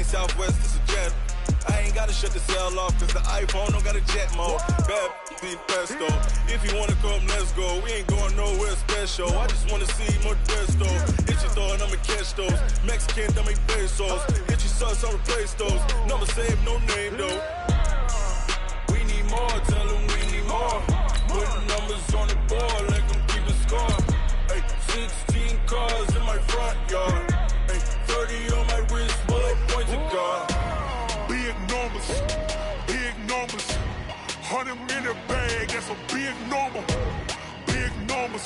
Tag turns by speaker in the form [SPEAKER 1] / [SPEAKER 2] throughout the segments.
[SPEAKER 1] 20 Southwest, it's a jet. I ain't gotta shut the cell off, cause the iPhone don't got a jet mode. Bad be pesto. If you wanna come, let's go. We ain't going nowhere special. I just wanna see more Modesto. Hit your throw and I'ma catch those. Mexican, dame pesos. Hit your sauce, I'll replace those. Number save, no name though. We need more, tell them we need more. Putting numbers on the board, let them keep a score. Ay, 16 cars in my front yard. Ay, 30 on my wrist, bullet points to God.
[SPEAKER 2] Big numbers, 100 in the bag, that's a big number. Big numbers,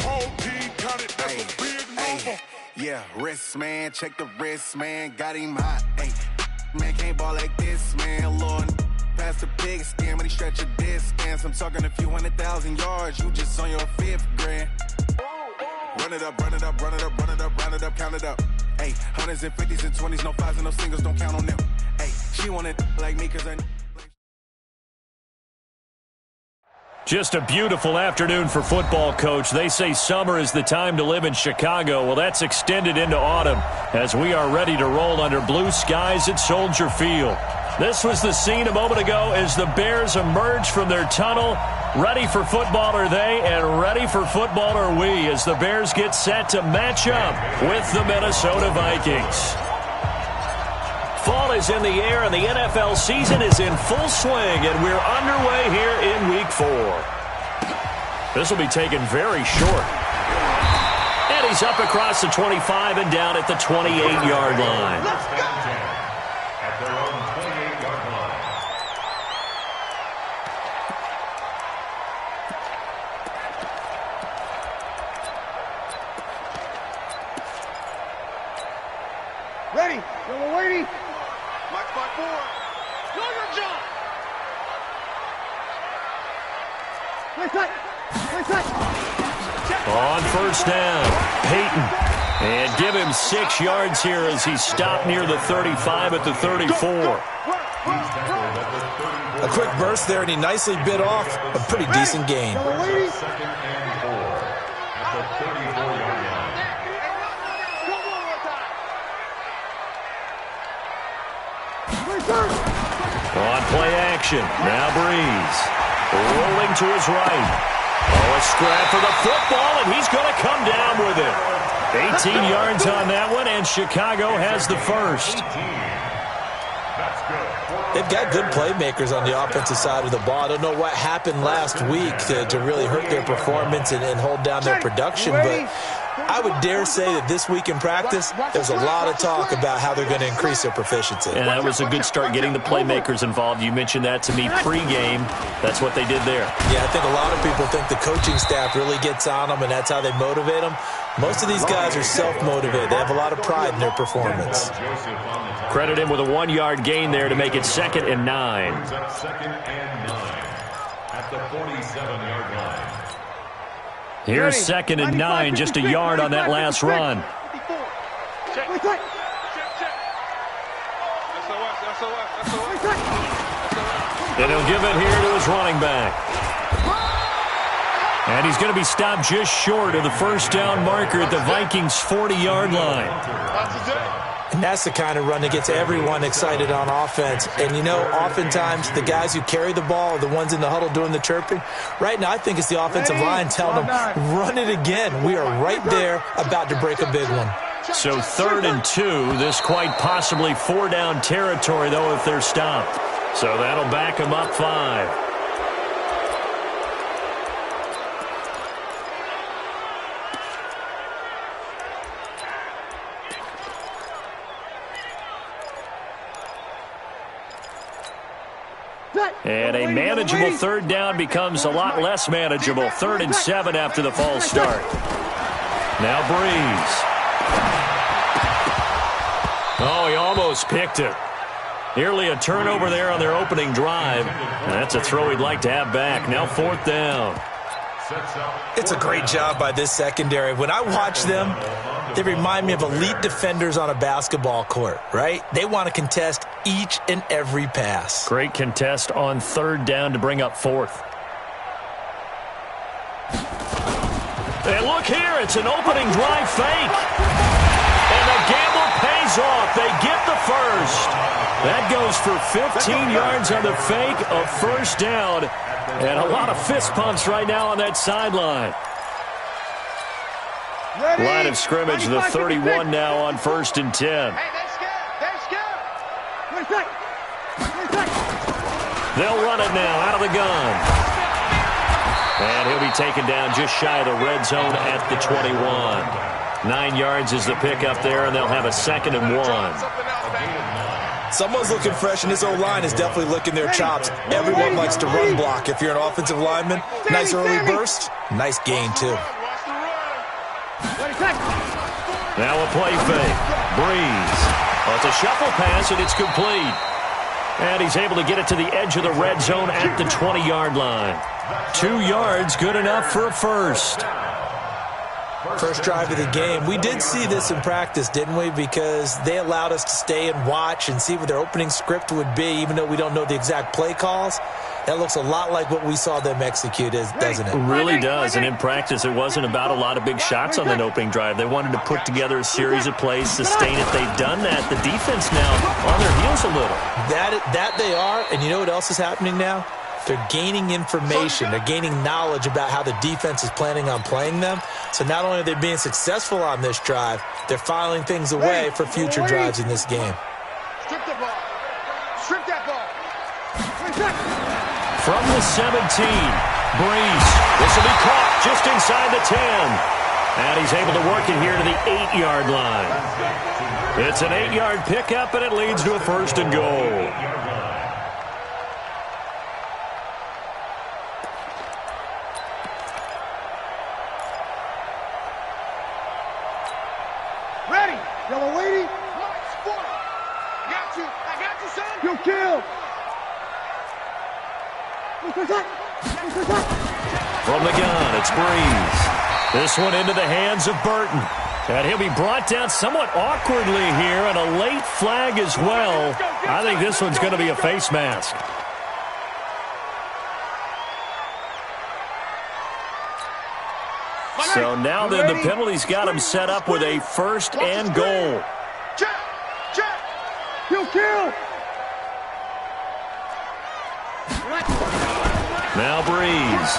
[SPEAKER 2] whole team counted, that's a big number.
[SPEAKER 3] Yeah, wrist man, check the wrist man, got him hot. Ay, man can't ball like this, man. Lord, past the big stem, but he stretch a distance. I'm talking a few 100,000 yards, you just on your 5th grand. Run it up, run it up, run it up, run it up, round it up, count it up. Ay, 100s and 50s and 20s, no 5s and no singles, don't count on them. Ay, she want it like me cause I...
[SPEAKER 4] Just a beautiful afternoon for football, Coach. They say summer is the time to live in Chicago. Well, that's extended into autumn as we are ready to roll under blue skies at Soldier Field. This was the scene a moment ago as the Bears emerged from their tunnel. Ready for football are they, and ready for football are we as the Bears get set to match up with the Minnesota Vikings. Fall is in the air, and the NFL season is in full swing, and we're underway here in Week 4. This will be taken very short. And he's up across the 25 and down at the 28-yard line.
[SPEAKER 5] Let's go! At their own 28-yard line.
[SPEAKER 6] Ready? Number 80.
[SPEAKER 1] Mike by 4.
[SPEAKER 6] Jordan John. Play set.
[SPEAKER 4] On first down, Peyton. And give him 6 yards here as he stopped near the 35 at the 34.
[SPEAKER 7] A quick burst there, and he nicely bit off a pretty decent gain.
[SPEAKER 5] Second and 4 at the 34-yard line.
[SPEAKER 4] On play action, now Breeze. Rolling to his right. Oh, a scrap for the football, and he's going to come down with it. 18 yards on that one, and Chicago has the first.
[SPEAKER 7] They've got good playmakers on the offensive side of the ball. I don't know what happened last week to really hurt their performance and hold down their production, but I would dare say that this week in practice, there's a lot of talk about how they're going to increase their proficiency.
[SPEAKER 4] And that was a good start getting the playmakers involved. You mentioned that to me pregame. That's what they did there.
[SPEAKER 7] Yeah, I think a lot of people think the coaching staff really gets on them, and that's how they motivate them. Most of these guys are self-motivated. They have a lot of pride in their performance.
[SPEAKER 4] Credit him with a 1-yard gain there to make it 2nd and 9.
[SPEAKER 5] Second and 9 at the 47-yard line.
[SPEAKER 4] Here's 2nd and 9, just a yard on that last run. And he'll give it here to his running back. And he's going to be stopped just short of the first down marker at the Vikings' 40-yard line.
[SPEAKER 7] And that's the kind of run that gets everyone excited on offense. And, you know, oftentimes the guys who carry the ball are the ones in the huddle doing the chirping. Right now, I think it's the offensive line telling them, run it again. We are right there about to break a big one.
[SPEAKER 4] So 3rd and 2, this quite possibly 4-down territory, though, if they're stopped. So that'll back them up 5. And a manageable 3rd down becomes a lot less manageable. 3rd and 7 after the false start. Now Breeze. Oh, he almost picked it. Nearly a turnover there on their opening drive. And that's a throw he'd like to have back. Now 4th down.
[SPEAKER 7] It's a great job by this secondary. When I watch them, they remind me of elite defenders on a basketball court, right? They want to contest each and every pass.
[SPEAKER 4] Great contest on 3rd down to bring up 4th. And look here, it's an opening drive fake. And the gamble pays That goes for 15 yards on the fake, a first down, and a lot of fist pumps right now on that sideline. Line of scrimmage, the 31 now on 1st and 10. They'll run it now out of the gun. And he'll be taken down just shy of the red zone at the 21. 9 yards is the pickup there, and they'll have a 2nd and 1.
[SPEAKER 7] Someone's looking fresh, and this O-line is definitely licking their chops. Everyone likes to run block. If you're an offensive lineman, nice early burst, nice gain, too.
[SPEAKER 4] Now a play fake. Breeze. Well, it's a shuffle pass, and it's complete. And he's able to get it to the edge of the red zone at the 20-yard line. 2 yards, good enough for a first.
[SPEAKER 7] First drive of the game. We did see this in practice, didn't we? Because they allowed us to stay and watch and see what their opening script would be, even though we don't know the exact play calls. That looks a lot like what we saw them execute, doesn't it?
[SPEAKER 4] It really does, and in practice, it wasn't about a lot of big shots on that opening drive. They wanted to put together a series of plays, sustain it. They've done that. The defense now on their heels a little.
[SPEAKER 7] That they are, and you know what else is happening now? They're gaining information. They're gaining knowledge about how the defense is planning on playing them. So not only are they being successful on this drive, they're filing things away for future drives in this game.
[SPEAKER 6] Strip the ball. Strip that ball.
[SPEAKER 4] From the 17, Breeze. This will be caught just inside the 10. And he's able to work it here to the 8-yard line. It's an 8-yard pickup, and it leads to a 1st and goal.
[SPEAKER 6] Ready. Yellow lady. Got you. I got you, son. You kill.
[SPEAKER 4] From the gun, it's Breeze. This one into the hands of Burton. And he'll be brought down somewhat awkwardly here, and a late flag as well. I think this one's going to be a face mask. So now then the penalty's got him set up with a 1st and goal.
[SPEAKER 6] Check. You kill.
[SPEAKER 4] Now Breeze.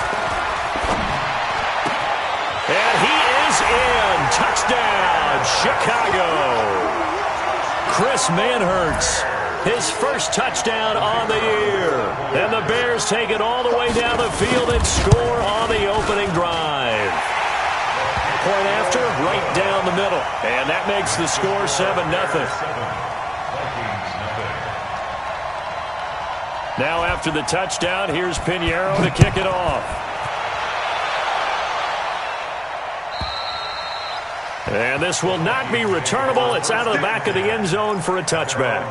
[SPEAKER 4] And he is in. Touchdown, Chicago. Chris Manhertz, his first touchdown on the year. And the Bears take it all the way down the field and score on the opening drive. Point after, right down the middle. And that makes the score 7-0. Now after the touchdown, here's Pinheiro to kick it off. And this will not be returnable. It's out of the back of the end zone for a touchback.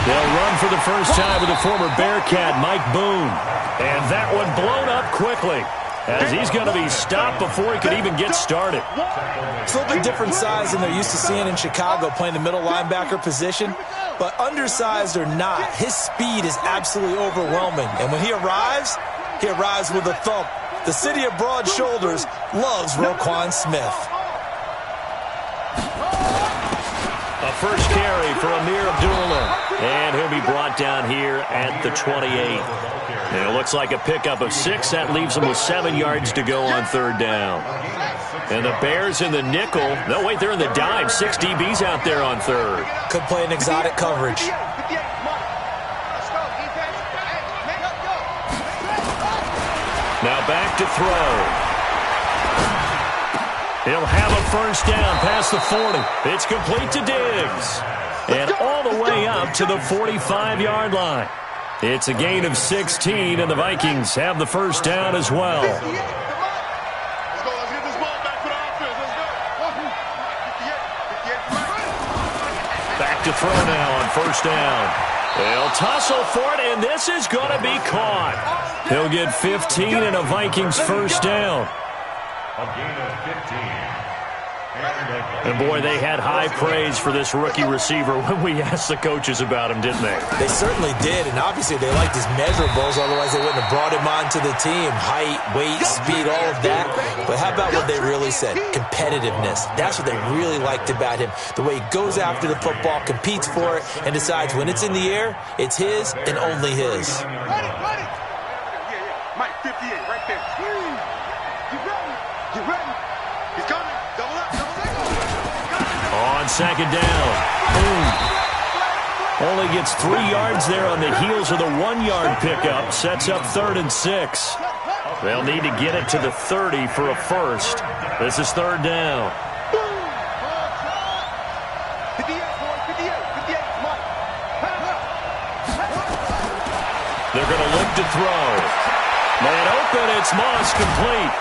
[SPEAKER 4] They'll run for the first time with the former Bearcat, Mike Boone. And that one blown up quickly, as he's going to be stopped before he could even get started.
[SPEAKER 7] It's a little bit different size than they're used to seeing in Chicago, playing the middle linebacker position. But undersized or not, his speed is absolutely overwhelming. And when he arrives with a thump. The city of broad shoulders loves Roquan Smith.
[SPEAKER 4] A first carry for Amir Abdullah. And he'll be brought down here at the 28. And it looks like a pickup of 6. That leaves him with 7 yards to go on 3rd down. And the Bears in the nickel. No, wait, they're in the dime. 6 DBs out there on 3rd.
[SPEAKER 7] Could play an exotic coverage.
[SPEAKER 4] Now back to throw. He'll have a first down past the 40. It's complete to Diggs. And all the way up to the 45-yard line. It's a gain of 16, and the Vikings have the first down as well. Back to throw now on first down. They'll tussle for it, and this is going to be caught. He'll get 15 and a Vikings first down.
[SPEAKER 5] A gain of 15.
[SPEAKER 4] And, boy, they had high praise for this rookie receiver when we asked the coaches about him, didn't they?
[SPEAKER 7] They certainly did, and obviously they liked his measurables. Otherwise, they wouldn't have brought him onto the team. Height, weight, speed, all of that. But how about what they really said? Competitiveness. That's what they really liked about him. The way he goes after the football, competes for it, and decides when it's in the air, it's his and only his.
[SPEAKER 6] Ready. Mike, 58, right there. You ready? He's coming. Double up.
[SPEAKER 4] On second down. Boom. Only gets 3 yards there on the heels of the 1-yard pickup. Sets up 3rd and 6. They'll need to get it to the 30 for a first. This is 3rd down.
[SPEAKER 6] 58, Mike.
[SPEAKER 4] They're going to look to throw. Man open, it's Moss, complete.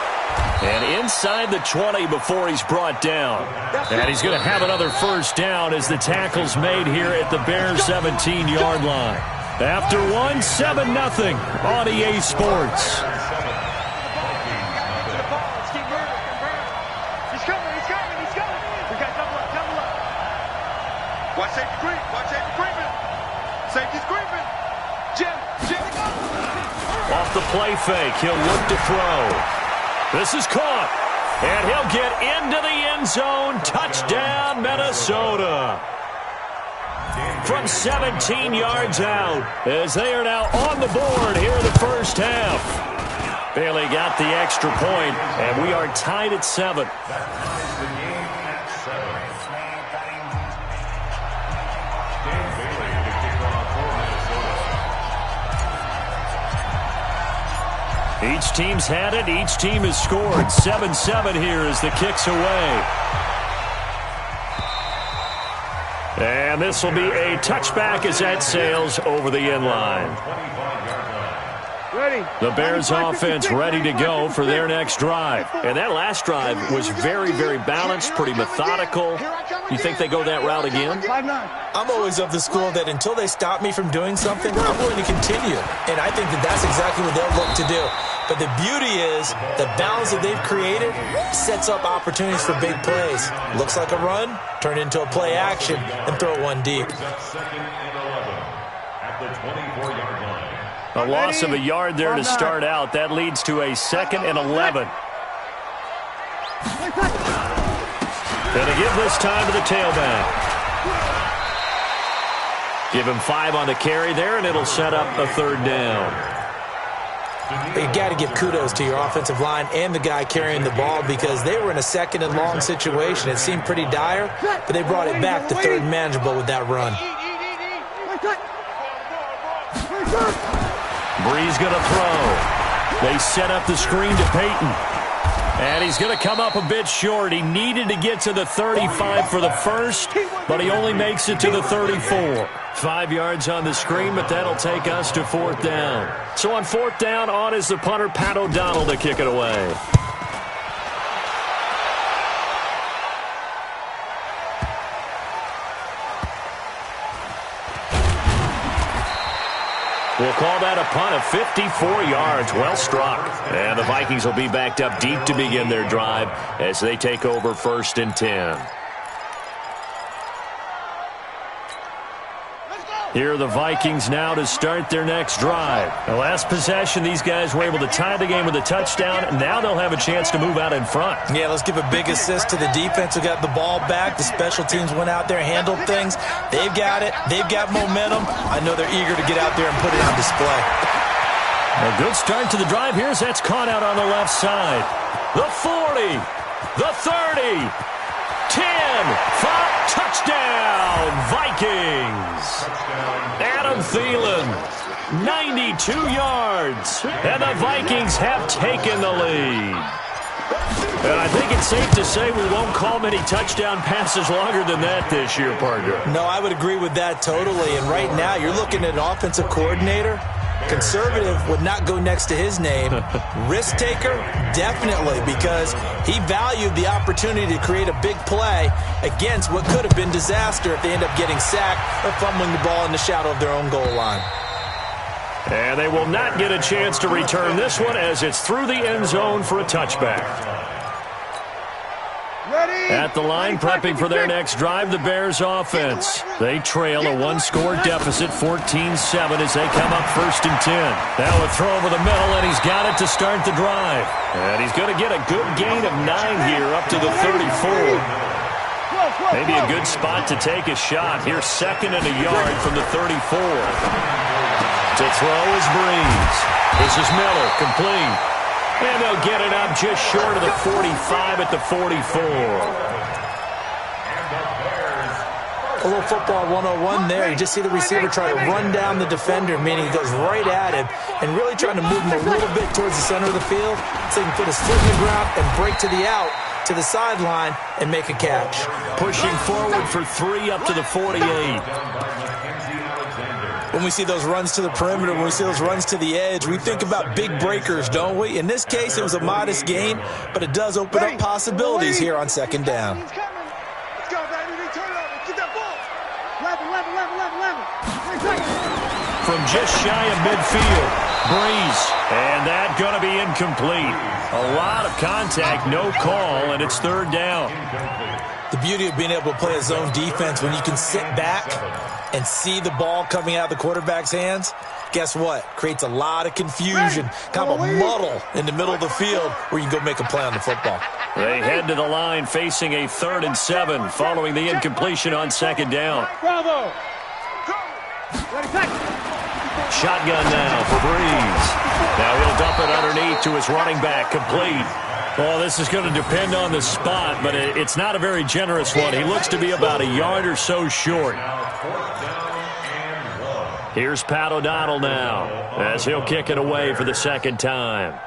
[SPEAKER 4] And inside the 20 before he's brought down. And he's going to have another first down as the tackle's made here at the Bears' 17-yard line. After 1, 7-0 on EA Sports.
[SPEAKER 6] He's coming. We got double up. Watch safety creeping. Safety's creeping. Jim.
[SPEAKER 4] Off the play fake, he'll look to throw. This is caught, and he'll get into the end zone. Touchdown, Minnesota. From 17 yards out, as they are now on the board here in the first half. Bailey got the extra point, and we are tied at 7. Each team's had it. Each team has scored. 7-7 here as the kick's away. And this will be a touchback as that sails over the end line.
[SPEAKER 6] Ready.
[SPEAKER 4] The Bears offense ready to go for their next drive. And that last drive was very, very balanced, pretty methodical. You think they go that route again?
[SPEAKER 7] I'm always of the school that until they stop me from doing something, I'm going to continue. And I think that that's exactly what they'll look to do. But the beauty is the balance that they've created sets up opportunities for big plays. Looks like a run, turn into a play action, and throw one deep.
[SPEAKER 4] A loss of a yard there to start out. That leads to a 2nd and 11. Gonna give this time to the tailback. Give him 5 on the carry there, and it'll set up a 3rd down.
[SPEAKER 7] You got to give kudos to your offensive line and the guy carrying the ball because they were in a 2nd and long situation. It seemed pretty dire, but they brought it back to 3rd and manageable with that run.
[SPEAKER 4] Bree's going to throw. They set up the screen to Peyton. And he's going to come up a bit short. He needed to get to the 35 for the first, but he only makes it to the 34. 5 yards on the screen, but that'll take us to 4th down. So on 4th down, on is the punter, Pat O'Donnell, to kick it away. We'll call that a punt of 54 yards. Well struck. And the Vikings will be backed up deep to begin their drive as they take over 1st and 10. Here are the Vikings now to start their next drive. The last possession, these guys were able to tie the game with a touchdown. Now they'll have a chance to move out in front.
[SPEAKER 7] Yeah, let's give a big assist to the defense who got the ball back. The special teams went out there and handled things. They've got it. They've got momentum. I know they're eager to get out there and put it on display.
[SPEAKER 4] A good start to the drive here as that's caught out on the left side. The 40, the 30, 10, 5, touchdown, Vikings. Adam Thielen, 92 yards, and the Vikings have taken the lead. And I think it's safe to say we won't call many touchdown passes longer than that this year, partner.
[SPEAKER 7] No, I would agree with that totally. And right now, you're looking at an offensive coordinator. Conservative would not go next to his name. Risk taker, definitely, because he valued the opportunity to create a big play against what could have been disaster if they end up getting sacked or fumbling the ball in the shadow of their own goal line.
[SPEAKER 4] And they will not get a chance to return this one as it's through the end zone for a touchback.
[SPEAKER 6] Ready?
[SPEAKER 4] At the line, prepping for their next drive, the Bears offense. They trail a one-score deficit, 14-7, as they come up 1st and 10. Now a throw over the middle, and he's got it to start the drive. And he's going to get a good gain of 9 here up to the 34. Maybe a good spot to take a shot. Here's 2nd and a yard from the 34. To throw is Breeze. This is Miller, complete. And they'll get it up just short of the 45 at the 44.
[SPEAKER 7] A little football 101 there. You just see the receiver try to run down the defender, meaning he goes right at him and really trying to move him a little bit towards the center of the field so he can put his foot in the ground and break to the out, to the sideline, and make a catch.
[SPEAKER 4] Pushing forward for 3 up to the 48.
[SPEAKER 7] When we see those runs to the perimeter, when we see those runs to the edge, we think about big breakers, don't we? In this case, it was a modest gain, but it does open up possibilities here on 2nd down.
[SPEAKER 6] Let's go, baby. Turn it over. Get that ball. Level.
[SPEAKER 4] From just shy of midfield, Breeze. And that going to be incomplete. A lot of contact, no call, and it's 3rd down.
[SPEAKER 7] The beauty of being able to play a zone defense when you can sit back and see the ball coming out of the quarterback's hands, guess what? Creates a lot of confusion, kind of a muddle in the middle of the field where you can go make a play on the football.
[SPEAKER 4] They head to the line facing a 3rd and 7 following the incompletion on 2nd down.
[SPEAKER 6] Bravo.
[SPEAKER 4] Shotgun now for Breeze. Now he'll dump it underneath to his running back, complete. Well, this is going to depend on the spot, but it's not a very generous one. He looks to be about a yard or so short. Here's Pat O'Donnell now as he'll kick it away for the 2nd time.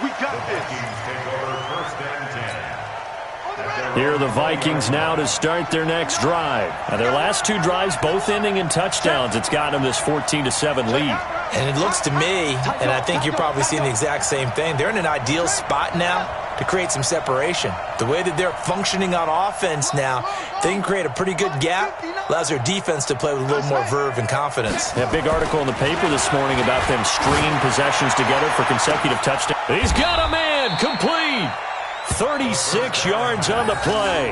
[SPEAKER 6] We got this.
[SPEAKER 4] Here are the Vikings now to start their next drive. Now, their last 2 drives both ending in touchdowns. It's got them this 14-7 lead.
[SPEAKER 7] And it looks to me, and I think you're probably seeing the exact same thing, they're in an ideal spot now to create some separation. The way that they're functioning on offense now, they can create a pretty good gap, allows their defense to play with a little more verve and confidence.
[SPEAKER 4] A big article in the paper this morning about them stringing possessions together for consecutive touchdowns. He's got a man, complete. 36 yards on the play.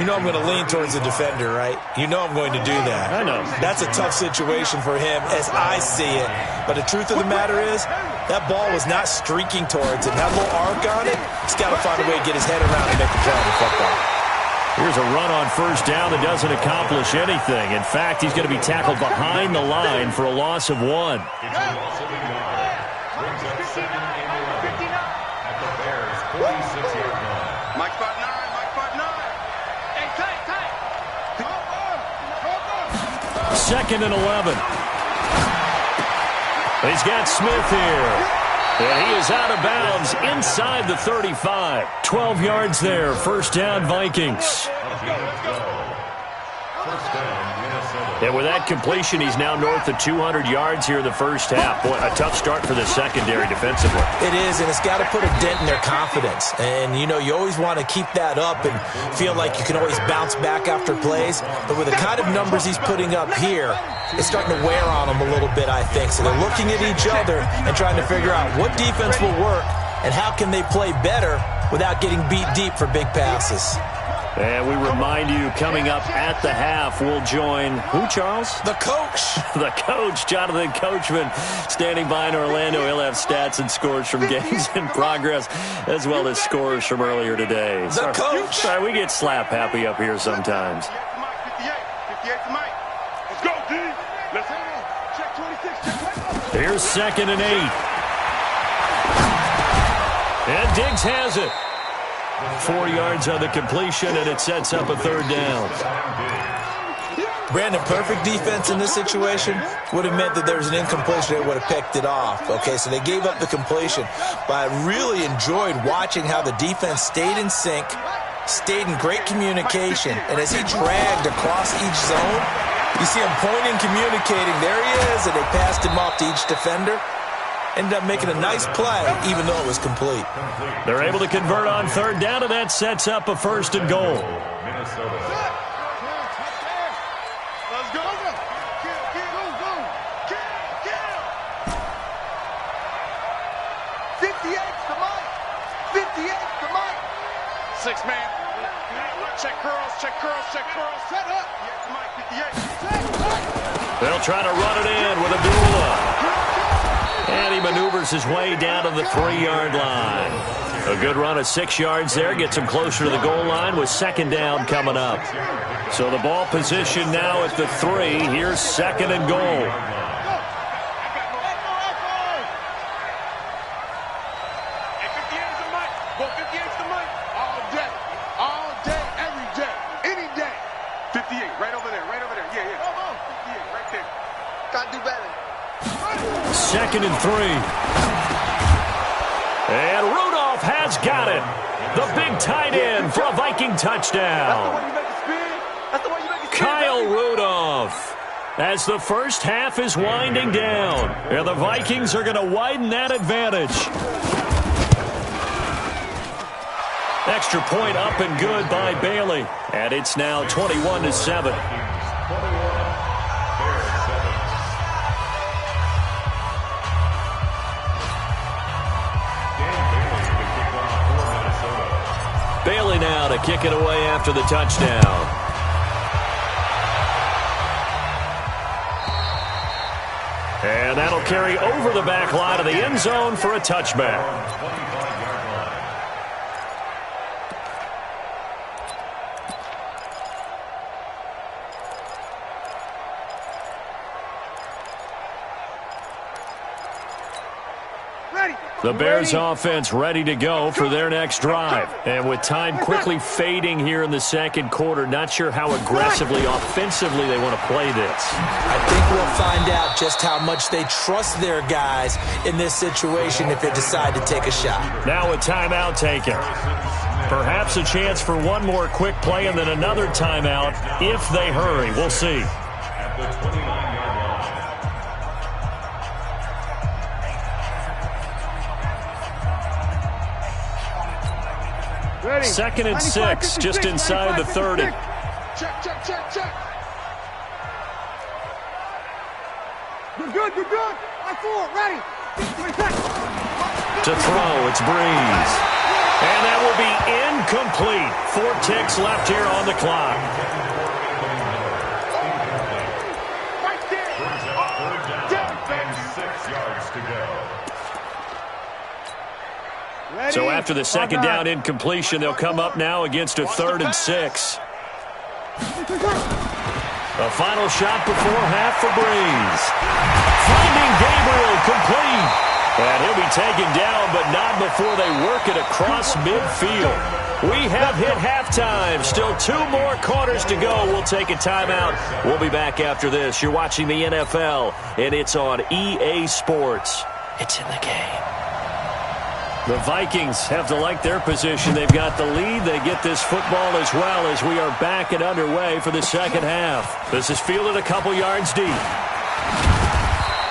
[SPEAKER 7] You know I'm going to lean towards the defender, right? You know I'm going to do that.
[SPEAKER 4] I know.
[SPEAKER 7] That's a tough situation for him as I see it. But the truth of the matter is, that ball was not streaking towards it. That little arc on it, he's got to find a way to get his head around and make the play on the football.
[SPEAKER 4] Here's a run on 1st down that doesn't accomplish anything. In fact, he's going to be tackled behind the line for a loss of 1.
[SPEAKER 5] It's a loss of a yard. Brings up 2nd and 11 at the Bears' 46-yard line.
[SPEAKER 6] Mike spot 9. Hey, tight.
[SPEAKER 4] 2nd and 11. He's got Smith here. And he is out of bounds inside the 35. 12 yards there. 1st down, Vikings. And with that completion, he's now north of 200 yards here in the 1st half. Boy, a tough start for the secondary defensively.
[SPEAKER 7] It is, and it's got to put a dent in their confidence. And, you know, you always want to keep that up and feel like you can always bounce back after plays. But with the kind of numbers he's putting up here, it's starting to wear on them a little bit, I think. So they're looking at each other and trying to figure out what defense will work and how can they play better without getting beat deep for big passes.
[SPEAKER 4] And we remind you, coming up at the half, we'll join who, Charles?
[SPEAKER 7] The coach.
[SPEAKER 4] The coach, Jonathan Coachman, standing by in Orlando. He'll have stats and scores from games in progress, as well as scores from earlier today.
[SPEAKER 7] The coach.
[SPEAKER 4] Sorry, we get slap happy up here sometimes.
[SPEAKER 6] 58 to Mike. Let's go, D. Let's check 26.
[SPEAKER 4] Here's 2nd and 8. And Diggs has it. 4 yards on the completion, and it sets up a 3rd down.
[SPEAKER 7] Brandon, perfect defense in this situation would have meant that there was an incompletion. They would have picked it off. Okay, so they gave up the completion. But I really enjoyed watching how the defense stayed in sync, stayed in great communication, and as he dragged across each zone, you see him pointing, communicating. There he is, and they passed him off to each defender. ended up making a nice play, even though it was complete.
[SPEAKER 4] They're able to convert on third down, and that sets up a 1st and goal.
[SPEAKER 5] Minnesota.
[SPEAKER 6] Let's go. Go. 58's the mic. 58's the mic. 6 man. Check curls. Set up. Yeah, the mic. 58.
[SPEAKER 4] They'll try to run it in with Abdullah. And he maneuvers his way down to the 3-yard line. A good run of 6 yards there gets him closer to the goal line with 2nd down coming up. So the ball position now at the 3. Here's 2nd and goal.
[SPEAKER 6] All day, every day, any day. 58, right over there. Yeah. 58, right there. Gotta do better.
[SPEAKER 4] 2nd and 3. And Rudolph has got it. The big tight end for a Viking touchdown.
[SPEAKER 6] That's the way you make it spin.
[SPEAKER 4] Kyle Rudolph. As the first half is winding down, and the Vikings are going to widen that advantage. Extra point up and good by Bailey. And it's now 21-7. Bailey now to kick it away after the touchdown. And that'll carry over the back line of the end zone for a touchback. The Bears offense ready to go for their next drive. And with time quickly fading here in the 2nd quarter, not sure how aggressively, offensively they want to play this.
[SPEAKER 7] I think we'll find out just how much they trust their guys in this situation if they decide to take a shot.
[SPEAKER 4] Now a timeout taken. Perhaps a chance for one more quick play and then another timeout if they hurry. We'll see.
[SPEAKER 5] At the 29-yard line.
[SPEAKER 4] 2nd and 6, just inside the 30.
[SPEAKER 6] Check. You're good. I4, ready.
[SPEAKER 4] To throw, it's Breeze. And that will be incomplete. 4 ticks left here on the clock.
[SPEAKER 6] Right there.
[SPEAKER 5] Third down and 6 yards to go.
[SPEAKER 4] So after the 2nd down incompletion, they'll come up now against a 3rd and 6. A final shot before half for Breeze. Finding Gabriel complete. And he'll be taken down, but not before they work it across midfield. We have hit halftime. Still 2 more quarters to go. We'll take a timeout. We'll be back after this. You're watching the NFL, and it's on EA Sports. It's in the game. The Vikings have to like their position. They've got the lead. They get this football as well as we are back and underway for the 2nd half. This is fielded a couple yards deep.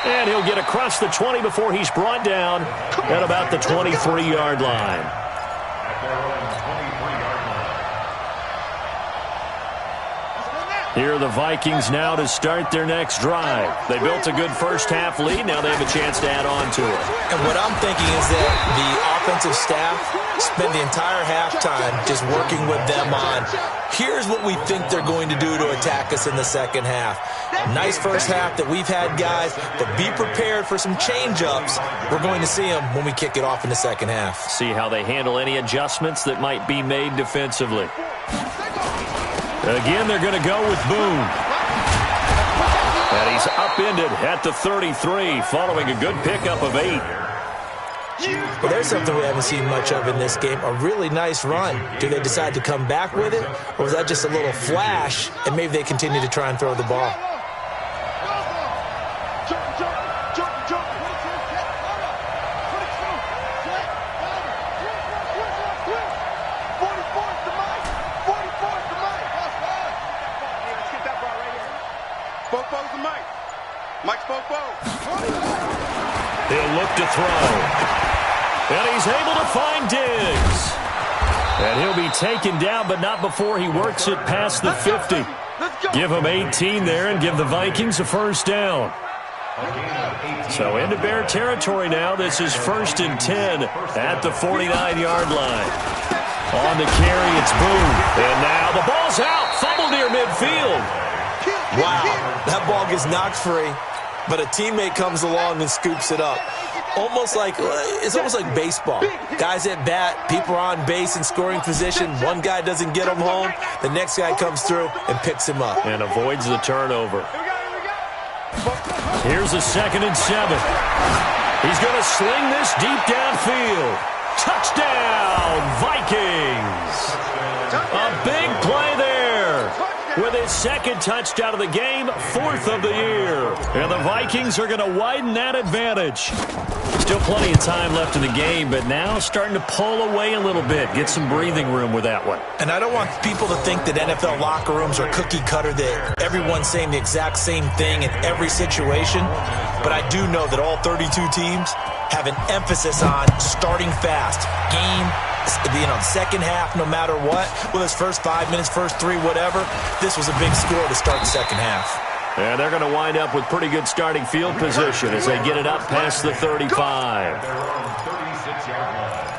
[SPEAKER 4] And he'll get across the 20 before he's brought down at about the 23-yard line.
[SPEAKER 5] At their own 23-yard line.
[SPEAKER 4] Here are the Vikings now to start their next drive. They built a good first half lead. Now they have a chance to add on to it.
[SPEAKER 7] And what I'm thinking is that the offensive staff spent the entire halftime just working with them on, here's what we think they're going to do to attack us in the 2nd half. Nice first half that we've had, guys, but be prepared for some change-ups. We're going to see them when we kick it off in the 2nd half.
[SPEAKER 4] See how they handle any adjustments that might be made defensively. Again, they're going to go with Boone. And he's upended at the 33 following a good pickup of 8.
[SPEAKER 7] Well, there's something we haven't seen much of in this game, a really nice run. Do they decide to come back with it, or was that just a little flash, and maybe they continue to try and throw the ball?
[SPEAKER 6] Mike's Bobo.
[SPEAKER 4] He'll look to throw. And he's able to find Diggs. And he'll be taken down, but not before he works it past the 50. Give him 18 there and give the Vikings a first down. So into Bear territory now. This is 1st and 10 at the 49-yard line. On the carry, it's Boone. And now the ball's out. Fumble near midfield.
[SPEAKER 7] Wow, that ball gets knocked free, but a teammate comes along and scoops it up. It's almost like baseball. Guys at bat, people are on base in scoring position. One guy doesn't get him home. The next guy comes through and picks him up.
[SPEAKER 4] And avoids the turnover. Here's a 2nd and 7. He's going to sling this deep downfield. Touchdown, Vikings! A big play there. With his 2nd touchdown of the game, 4th of the year. And the Vikings are going to widen that advantage. Still plenty of time left in the game, but now starting to pull away a little bit. Get some breathing room with that one.
[SPEAKER 7] And I don't want people to think that NFL locker rooms are cookie cutter, that everyone's saying the exact same thing in every situation. But I do know that all 32 teams have an emphasis on starting fast. The second half, no matter what, whether it's first 5 minutes, first 3, whatever, this was a big score to start the second half.
[SPEAKER 4] And they're going to wind up with pretty good starting field position as they get it up past the 35.
[SPEAKER 5] They're on 36-yard line.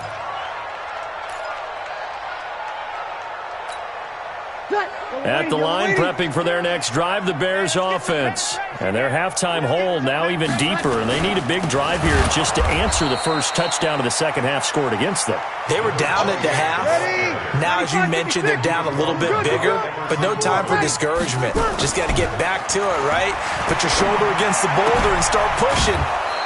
[SPEAKER 4] At the line, prepping for their next drive, the Bears offense. And their halftime hole now even deeper, and they need a big drive here just to answer the first touchdown of the second half scored against them.
[SPEAKER 7] They were down at the half. Now, as you mentioned, they're down a little bit bigger, but no time for discouragement. Just got to get back to it, right? Put your shoulder against the boulder and start pushing.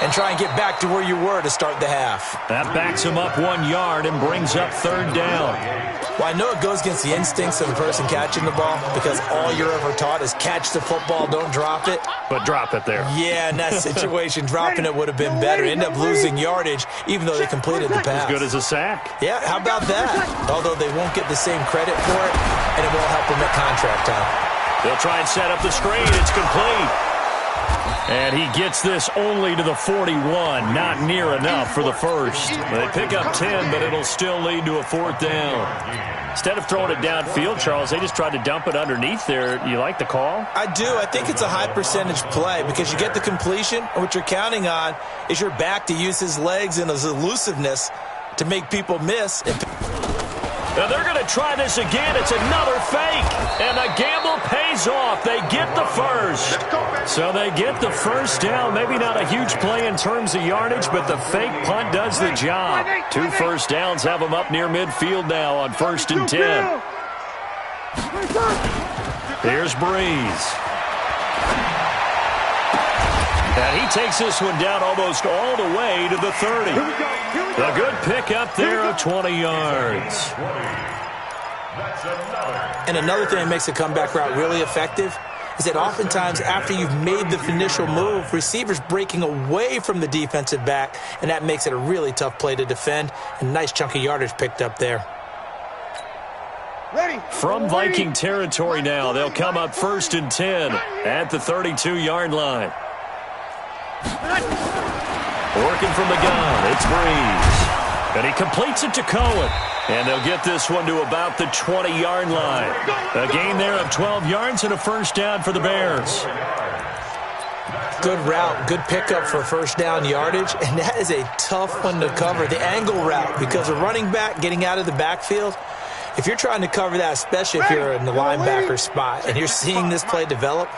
[SPEAKER 7] And try and get back to where you were to start the half.
[SPEAKER 4] That backs him up 1 yard and brings up 3rd down.
[SPEAKER 7] Well, I know it goes against the instincts of the person catching the ball because all you're ever taught is catch the football, don't drop it.
[SPEAKER 4] But drop it there.
[SPEAKER 7] Yeah, in that situation, dropping it would have been better. End up losing yardage, even though they completed the pass.
[SPEAKER 4] As good as a sack.
[SPEAKER 7] Yeah, how about that? Although they won't get the same credit for it, and it won't help them at contract time.
[SPEAKER 4] They'll try and set up the screen. It's complete. And he gets this only to the 41. Not near enough for the first. They pick up 10, but it'll still lead to a 4th down. Instead of throwing it downfield, Charles, they just tried to dump it underneath there. You like the call?
[SPEAKER 7] I do. I think it's a high percentage play because you get the completion, and what you're counting on is your back to use his legs and his elusiveness to make people miss.
[SPEAKER 4] Now they're going to try this again. It's another fake. And the gamble pays off. They get the first. So they get the first down. Maybe not a huge play in terms of yardage, but the fake punt does the job. 2 first downs have them up near midfield now on 1st and 10. Here's Breeze. And he takes this one down almost all the way to the 30. A good pickup there of 20 yards.
[SPEAKER 7] And another thing that makes the comeback route really effective is that oftentimes after you've made the initial move, receivers breaking away from the defensive back, and that makes it a really tough play to defend. A nice chunk of yardage picked up there.
[SPEAKER 4] From Viking territory now, they'll come up 1st and 10 at the 32-yard line. Working from the gun, it's Breeze. And he completes it to Cohen. And they'll get this one to about the 20-yard line. A gain there of 12 yards and a first down for the Bears.
[SPEAKER 7] Good route, good pickup for first down yardage, and that is a tough one to cover, the angle route, because a running back getting out of the backfield, if you're trying to cover that, especially if you're in the linebacker spot and you're seeing this play develop,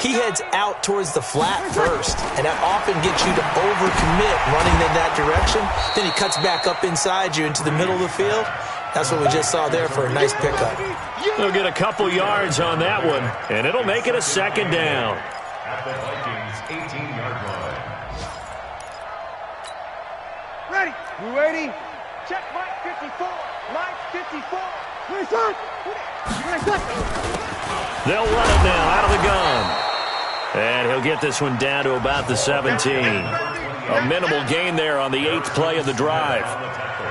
[SPEAKER 7] he heads out towards the flat first, and that often gets you to overcommit running in that direction. Then he cuts back up inside you into the middle of the field. That's what we just saw there for a nice pickup.
[SPEAKER 4] They'll get a couple yards on that one, and it'll make it a second down.
[SPEAKER 5] At the Vikings' 18-yard line.
[SPEAKER 6] Ready. You ready? Check Mike 54. Mike 54.
[SPEAKER 4] They'll run it now out of the gun. And he'll get this one down to about the 17. A minimal gain there on the 8th play of the drive.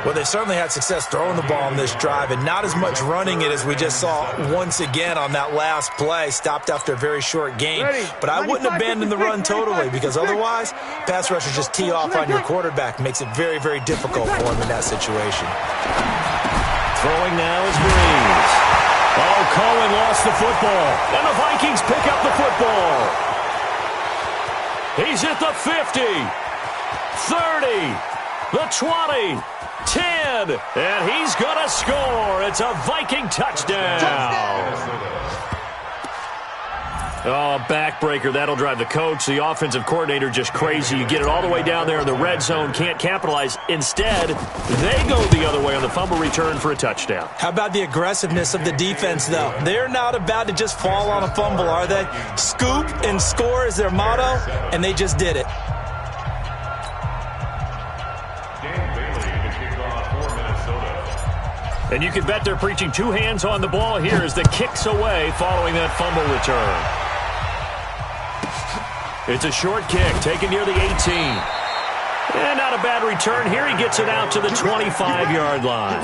[SPEAKER 7] Well, they certainly had success throwing the ball on this drive and not as much running it as we just saw once again on that last play. Stopped after a very short gain. But I wouldn't abandon the run totally because otherwise, pass rushers just tee off on your quarterback. Makes it very, very difficult for him in that situation.
[SPEAKER 4] Throwing now is Breeze. Oh, Cohen lost the football. And the Vikings pick up the football. He's at the 50, 30, the 20, 10, and he's going to score. It's a Viking touchdown. Oh, backbreaker. That'll drive the coach, the offensive coordinator, just crazy. You get it all the way down there in the red zone, can't capitalize. Instead, they go the other way on the fumble return for a touchdown.
[SPEAKER 7] How about the aggressiveness of the defense, though? They're not about to just fall on a fumble, are they? Scoop and score is their motto, and they just did it.
[SPEAKER 4] And you can bet they're preaching two hands on the ball here as the kick's away following that fumble return. It's a short kick taken near the 18. And not a bad return here. He gets it out to the 25-yard line.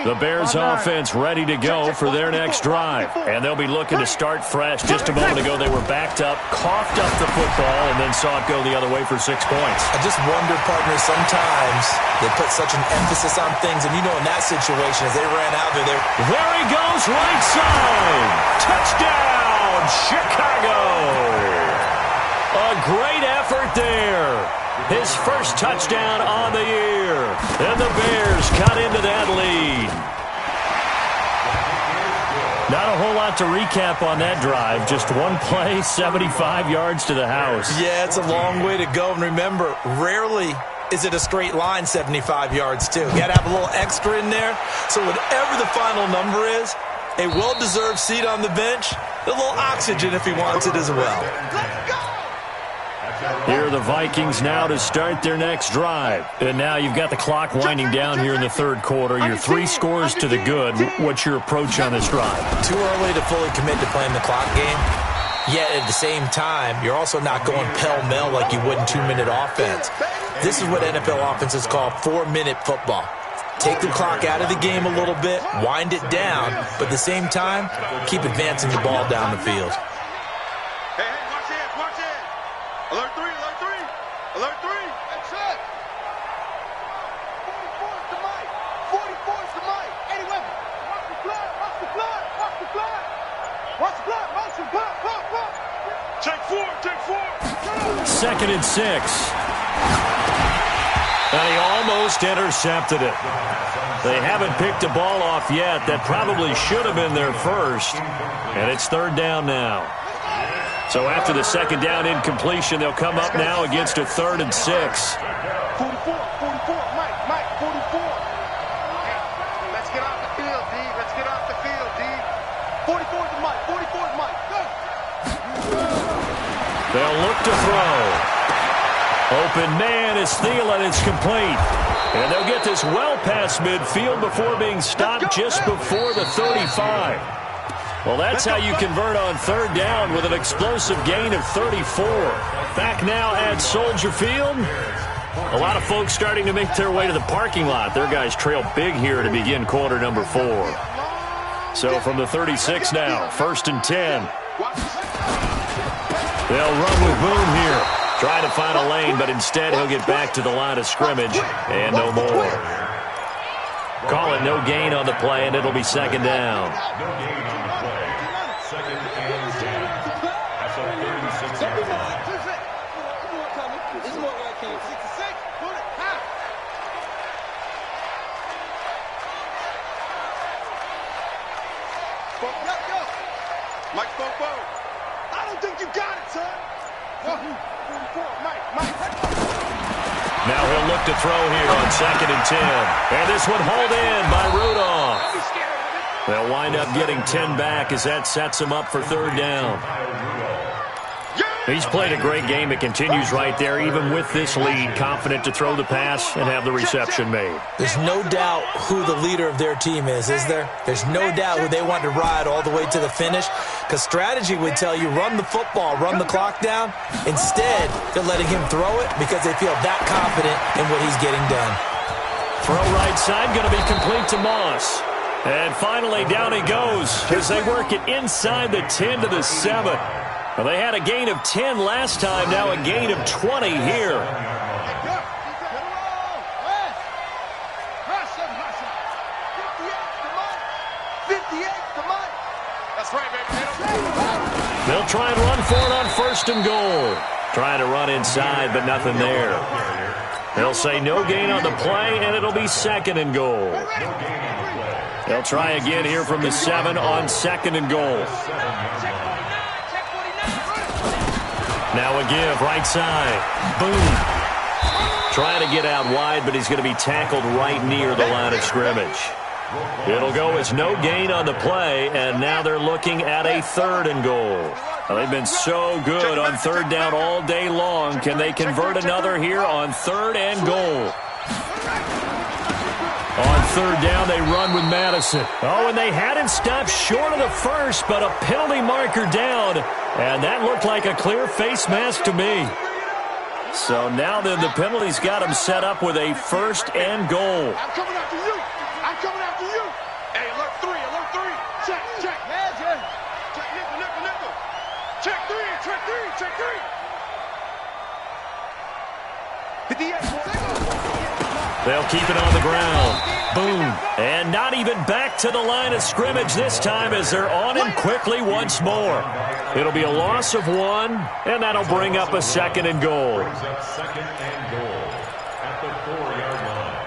[SPEAKER 4] The Bears offense ready to go for their next drive. And they'll be looking to start fresh. Just a moment ago, they were backed up, coughed up the football, and then saw it go the other way for 6 points.
[SPEAKER 7] I just wonder, partner, sometimes they put such an emphasis on things. And, you know, in that situation, as they ran out there,
[SPEAKER 4] there he goes, right side. Touchdown, Chicago. A great effort there. His first touchdown on the year. And the Bears cut into that lead. Not a whole lot to recap on that drive. Just one play, 75 yards to the house.
[SPEAKER 7] Yeah, it's a long way to go. And remember, rarely is it a straight line 75 yards, too. You got to have a little extra in there. So whatever the final number is, a well-deserved seat on the bench, a little oxygen if he wants it as well.
[SPEAKER 6] Let's go!
[SPEAKER 4] Here are the Vikings now to start their next drive. And now you've got the clock winding down here in the third quarter. You're 3 scores to the good. What's your approach on this drive?
[SPEAKER 7] Too early to fully commit to playing the clock game. Yet at the same time, you're also not going pell-mell like you would in 2-minute offense. This is what NFL offenses call 4-minute football. Take the clock out of the game a little bit, wind it down, but at the same time, keep advancing the ball down the field.
[SPEAKER 6] Alert 3, alert 3, alert 3. That's it. 44 is the mic. 44 is the mic. Eddie Weber. Watch the blood, watch the blood, watch the blood. Watch the blood, motion, blood. Check 4.
[SPEAKER 4] 2nd and 6. And he almost intercepted it. They haven't picked a ball off yet. That probably should have been their first. And it's 3rd down now. So after the 2nd down incompletion, they'll come up now against a 3rd and 6.
[SPEAKER 6] 44, Mike, 44. Let's get off the field, D. Let's get off the field, D. 44 is the Mike, 44 is Mike. Go.
[SPEAKER 4] They'll look to throw. Open man is Thielen. It's complete. And they'll get this well past midfield before being stopped just before the 35. Well, that's how you convert on 3rd down with an explosive gain of 34. Back now at Soldier Field. A lot of folks starting to make their way to the parking lot. Their guys trail big here to begin quarter number 4. So from the 36 now, 1st and 10. They'll run with Boone here. Trying to find a lane, but instead he'll get back to the line of scrimmage and no more. Call it no gain on the play, and it'll be 2nd down.
[SPEAKER 6] Mike, I don't think you got it, son. 44, Mike.
[SPEAKER 4] Now he'll look to throw here on 2nd and 10. And this one hauled in by Rudolph. They'll wind up getting 10 back as that sets them up for 3rd down.
[SPEAKER 6] Yeah!
[SPEAKER 4] He's played a great game. It continues right there, even with this lead, confident to throw the pass and have the reception made.
[SPEAKER 7] There's no doubt who the leader of their team is there? There's no doubt who they want to ride all the way to the finish, because strategy would tell you run the football, run the clock down. Instead, they're letting him throw it because they feel that confident in what he's getting done.
[SPEAKER 4] Throw right side, going to be complete to Moss. And finally, down he goes as they work it inside the 10 to the 7. Well, they had a gain of 10 last time, now a gain of 20 here. They'll try and run for it on 1st and goal. Trying to run inside, but nothing there. They'll say no gain on the play, and it'll be 2nd and goal. They'll try again here from the 7 on 2nd and goal. Now a give, right side. Boom. Trying to get out wide, but he's going to be tackled right near the line of scrimmage. It'll go as no gain on the play, and now they're looking at a 3rd and goal. Well, they've been so good on 3rd down all day long. Can they convert another here on 3rd and goal? On 3rd down, they run with Madison. Oh, and they had him stopped short of the 1st, but a penalty marker down. And that looked like a clear face mask to me. So now then the penalty's got him set up with a 1st and goal.
[SPEAKER 6] I'm coming after you. I'm coming after you. Hey, alert 3, alert 3. Check, check. Check, nickel, nickel, nickel. Check 3, check 3, check 3. 58.
[SPEAKER 4] They'll keep it on the ground. Boom. And not even back to the line of scrimmage this time as they're on him quickly once more. It'll be a loss of 1, and that'll bring up a 2nd and goal.
[SPEAKER 5] Brings up 2nd and goal at the 4-yard line.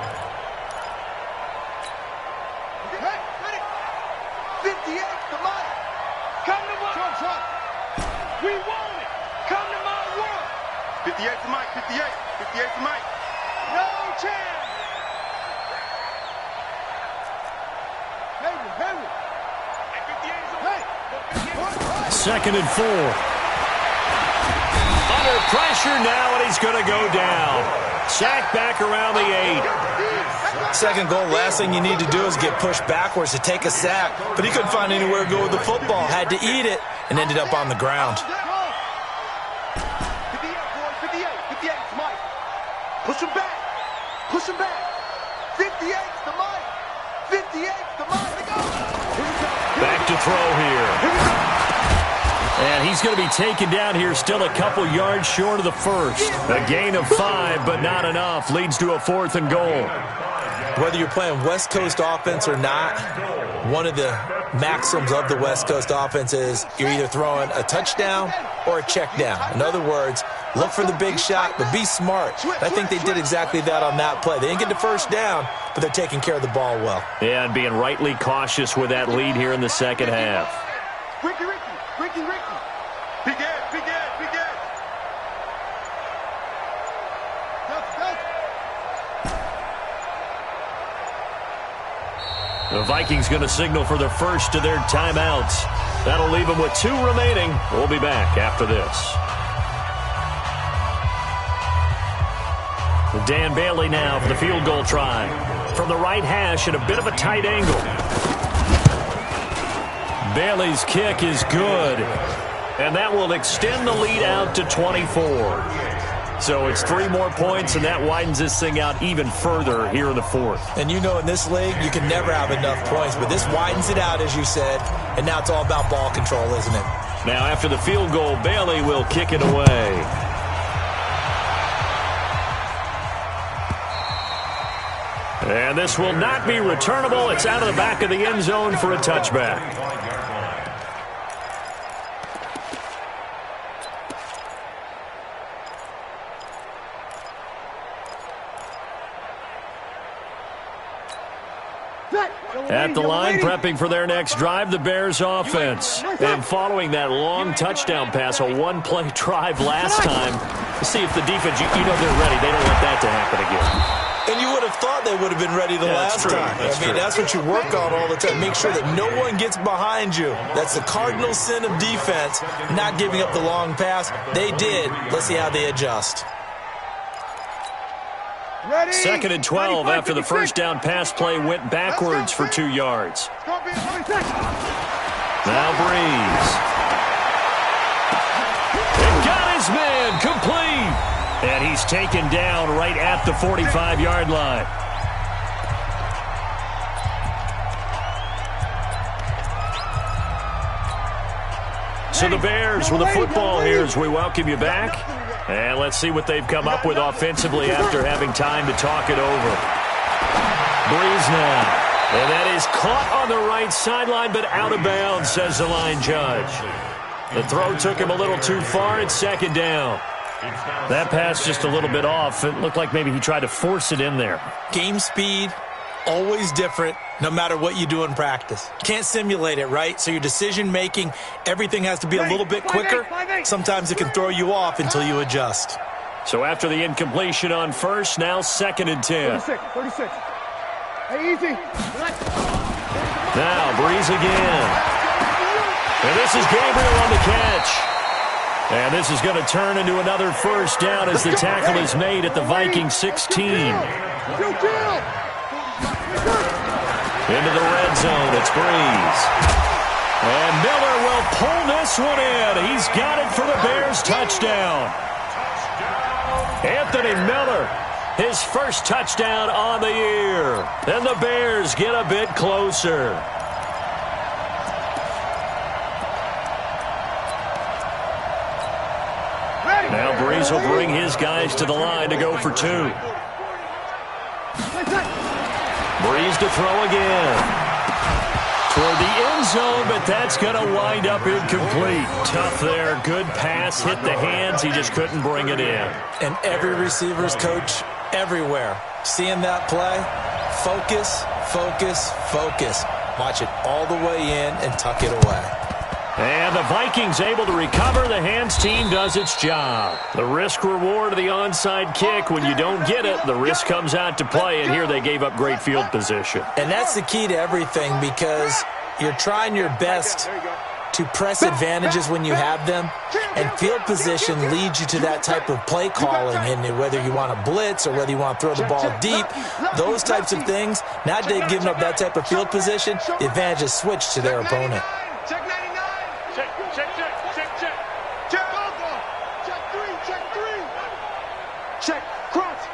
[SPEAKER 6] Hey, ready? 58 to Mike. Come to my world. We want it. Come to my world. 58 to Mike, 58. 58 to Mike. No chance.
[SPEAKER 4] 2nd and 4. Under pressure now, and he's going to go down. Sack back around the 8.
[SPEAKER 7] 2nd goal, last thing you need to do is get pushed backwards to take a sack. But he couldn't find anywhere to go with the football. Had to eat it and ended up on the ground.
[SPEAKER 6] 58, boy, 58. 58 to Mike. Push him back. Push him back. 58 to Mike. 58 to Mike.
[SPEAKER 4] Back to throw here. And he's going to be taken down here, still a couple yards short of the 1st. A gain of 5, but not enough. Leads to a 4th and goal.
[SPEAKER 7] Whether you're playing West Coast offense or not, one of the maxims of the West Coast offense is you're either throwing a touchdown or a check down. In other words, look for the big shot, but be smart. I think they did exactly that on that play. They didn't get the 1st down, but they're taking care of the ball well.
[SPEAKER 4] Yeah, and being rightly cautious with that lead here in the 2nd half.
[SPEAKER 6] Ricky. Big Ed, big Ed, big Ed.
[SPEAKER 4] The Vikings going to signal for the first of their timeouts. That'll leave them with 2 remaining. We'll be back after this. Dan Bailey now for the field goal try. From the right hash at a bit of a tight angle. Bailey's kick is good. And that will extend the lead out to 24. So it's 3 more points, and that widens this thing out even further here in the 4th.
[SPEAKER 7] And you know in this league, you can never have enough points, but this widens it out, as you said, and now it's all about ball control, isn't it?
[SPEAKER 4] Now after the field goal, Bailey will kick it away. And this will not be returnable. It's out of the back of the end zone for a touchback. At the line, prepping for their next drive, the Bears offense. And following that long touchdown pass, a 1-play drive last time, see if the defense, you know they're ready. They don't want that to happen again.
[SPEAKER 7] And you would have thought they would have been ready the last time. That's what you work on all the time. Make sure that no one gets behind you. That's the cardinal sin of defense, not giving up the long pass. They did. Let's see how they adjust.
[SPEAKER 6] Ready?
[SPEAKER 4] 2nd and 12 after the first down pass play went backwards for 2 yards. Now Breeze. And got his man complete. And he's taken down right at the 45-yard line. So the Bears with the football here as we welcome you back. And let's see what they've come up with offensively after having time to talk it over. Breeze now. And that is caught on the right sideline, but out of bounds, says the line judge. The throw took him a little too far. It's 2nd down. That pass just a little bit off. It looked like maybe he tried to force it in there.
[SPEAKER 7] Game speed, always different, no matter what you do in practice. Can't simulate it, right? So your decision-making, everything has to be a little bit quicker. Sometimes it can throw you off until you adjust.
[SPEAKER 4] So after the incompletion on first, now 2nd and 10.
[SPEAKER 6] 36. Hey, easy.
[SPEAKER 4] Now Breeze again. And this is Gabriel on the catch. And this is going to turn into another first down as the tackle is made at the Vikings 16. Into the red zone, it's Breeze. And Miller will pull this one in. He's got it for the Bears touchdown. Anthony Miller, his first touchdown on the year. And the Bears get a bit closer. Now Breeze will bring his guys to the line to go for 2. Breeze to throw again. Toward the end zone, but that's going to wind up incomplete. Tough there. Good pass. Hit the hands. He just couldn't bring it in.
[SPEAKER 7] And every receiver's coach everywhere. Seeing that play, focus, focus, focus. Watch it all the way in and tuck it away.
[SPEAKER 4] And the Vikings able to recover. The hands team does its job. The risk reward of the onside kick. When you don't get it, the risk comes out to play, and here they gave up great field position.
[SPEAKER 7] And that's the key to everything, because you're trying your best to press advantages when you have them, and field position leads you to that type of play calling, and whether you want to blitz or whether you want to throw the ball deep, those types of things. Now they've given up that type of field position, the advantage is switched to their opponent.
[SPEAKER 6] Check 99. Check. Check 3. Check. Crouch.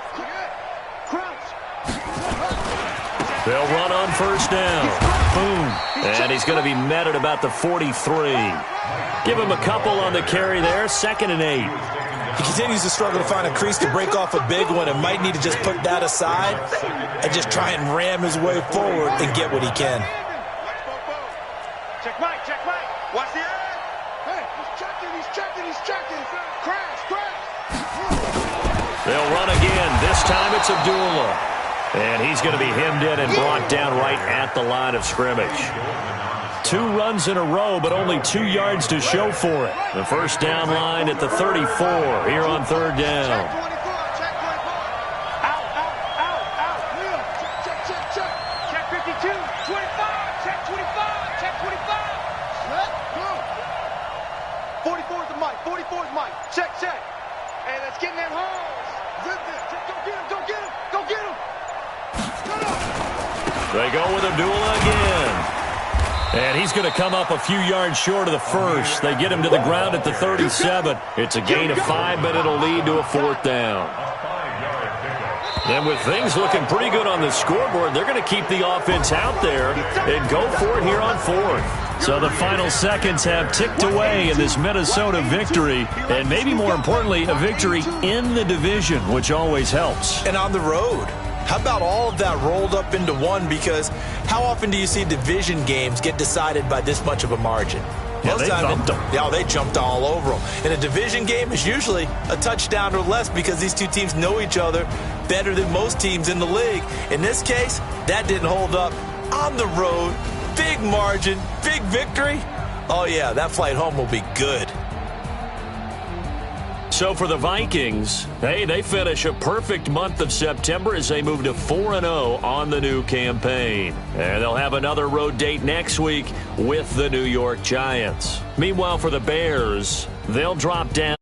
[SPEAKER 4] They'll run on first down. Boom. And he's going to be met at about the 43. Give him a couple on the carry there. 2nd and 8.
[SPEAKER 7] He continues to struggle to find a crease to break off a big one and might need to just put that aside and just try and ram his way forward and get what he can.
[SPEAKER 6] Check Mike. Watch the eye. Hey, he's checking. Crash.
[SPEAKER 4] They'll run again. This time it's Abdullah. And he's going to be hemmed in and brought down right at the line of scrimmage. 2 runs in a row, but only 2 yards to show for it. The first down line at the 34 here on 3rd down.
[SPEAKER 6] Out. Check 52. 25. Check 25. 44 is the mic. Check. Hey, let's get in that hole. Go get him.
[SPEAKER 4] They go with Abdullah again. And he's going to come up a few yards short of the first. They get him to the ground at the 37. It's a gain of 5, but it'll lead to a 4th down. Then with things looking pretty good on the scoreboard, they're going to keep the offense out there and go for it here on 4th. So the final seconds have ticked away in this Minnesota victory, and maybe more importantly, a victory in the division, which always helps.
[SPEAKER 7] And on the road. How about all of that rolled up into one? Because how often do you see division games get decided by this much of a margin?
[SPEAKER 4] Yeah, they thumped them.
[SPEAKER 7] Yeah, they jumped all over them. And a division game is usually a touchdown or less because these two teams know each other better than most teams in the league. In this case, that didn't hold up. On the road, big margin, big victory. Oh, yeah, that flight home will be good.
[SPEAKER 4] So for the Vikings, hey, they finish a perfect month of September as they move to 4-0 on the new campaign. And they'll have another road date next week with the New York Giants. Meanwhile, for the Bears, they'll drop down.